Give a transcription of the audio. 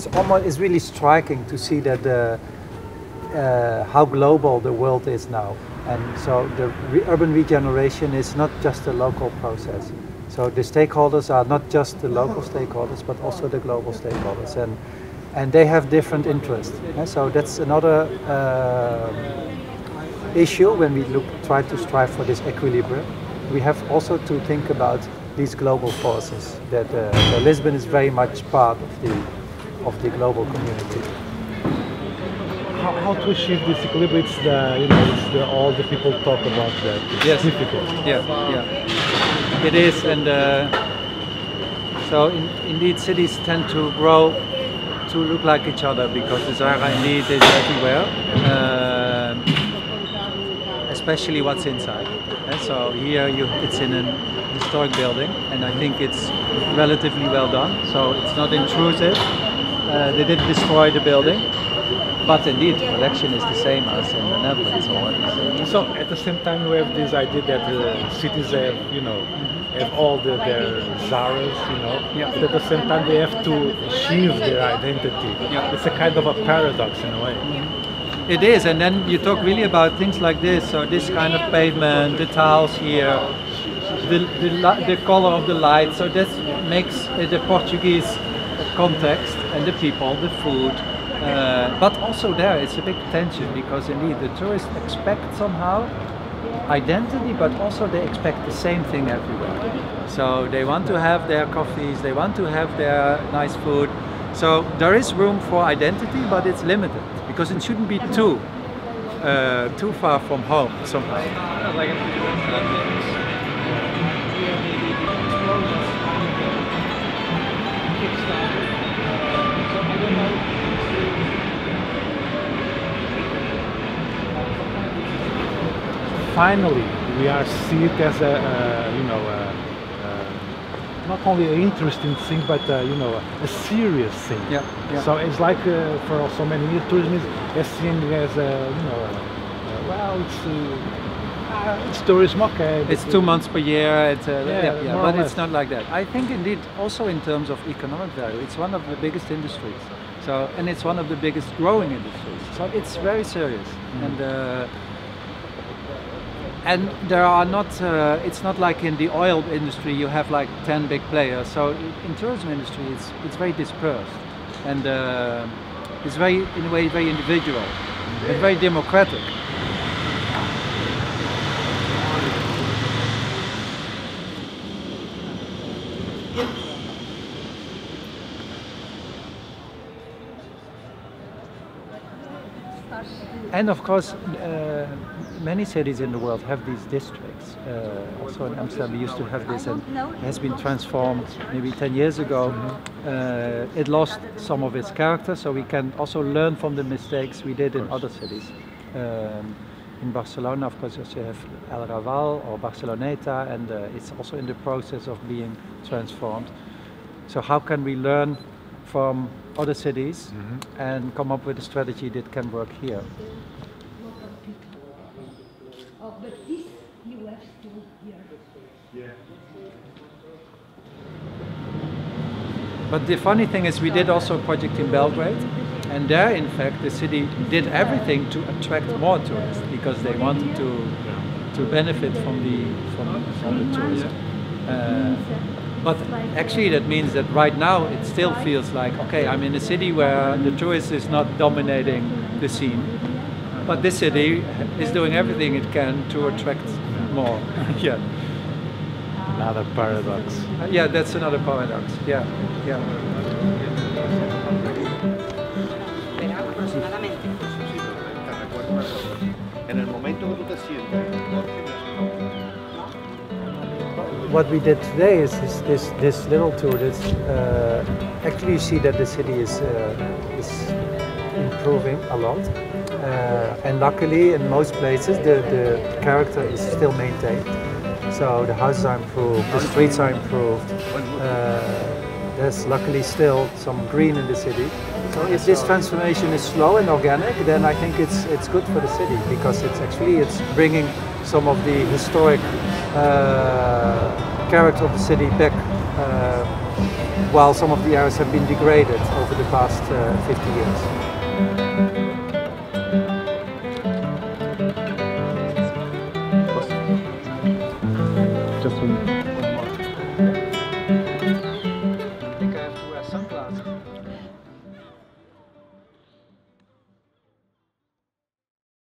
it's really striking to see that how global the world is now. And so the urban regeneration is not just a local process. So the stakeholders are not just the local stakeholders, but also the global stakeholders, and they have different interests. So that's another issue when we try to strive for this equilibrium. We have also to think about these global forces. That Lisbon is very much part of the global community. How to achieve this equilibrium? It's all the people talk about that. It's difficult. Yeah. It is, and so indeed cities tend to grow to look like each other because the Zara indeed is everywhere, especially what's inside. And so here it's in a historic building, and I think it's relatively well done. So it's not intrusive. They didn't destroy the building. But indeed, the collection is the same as in the Netherlands. So at the same time, we have this idea that cities have, have all their Zaras, but at the same time they have to achieve their identity. It's a kind of a paradox in a way. It is, and then you talk really about things like this. So this kind of pavement, the tiles here, the color of the light. So that makes the Portuguese context and the people, the food. But also there it's a big tension because indeed the tourists expect somehow identity, but also they expect the same thing everywhere. So they want to have their coffees, they want to have their nice food. So there is room for identity, but it's limited because it shouldn't be too far from home somehow. Finally, we are see it as not only an interesting thing, but a serious thing. Yeah. So it's like for so many years, tourism is seen as it's tourism, okay. It's 2 months per year. But it's not like that. I think indeed also in terms of economic value, it's one of the biggest industries. So and it's one of the biggest growing industries. So it's very serious. And there are not, it's not like in the oil industry you have like 10 big players. So in tourism industry it's very dispersed. And it's very, in a way, very individual and very democratic. And of course, many cities in the world have these districts. Also in Amsterdam we used to have this, and it has been transformed maybe 10 years ago. It lost some of its character, so we can also learn from the mistakes we did in other cities. In Barcelona, of course, you have El Raval or Barceloneta, and it's also in the process of being transformed. So how can we learn from other cities and come up with a strategy that can work here? But this you have to hear. But the funny thing is we did also a project in Belgrade, and there in fact the city did everything to attract more tourists because they wanted to benefit from the tourism. But actually that means that right now it still feels like, okay, I'm in a city where the tourist is not dominating the scene, but this city is doing everything it can to attract more. Yeah. Another paradox. Yeah, that's another paradox. Yeah. What we did today is this little tour. Actually, you see that the city is improving a lot, and luckily, in most places, the character is still maintained. So the houses are improved, the streets are improved. There's luckily still some green in the city. So if this transformation is slow and organic, then I think it's good for the city because it's bringing some of the historic character of the city back while some of the areas have been degraded over the past 50 years.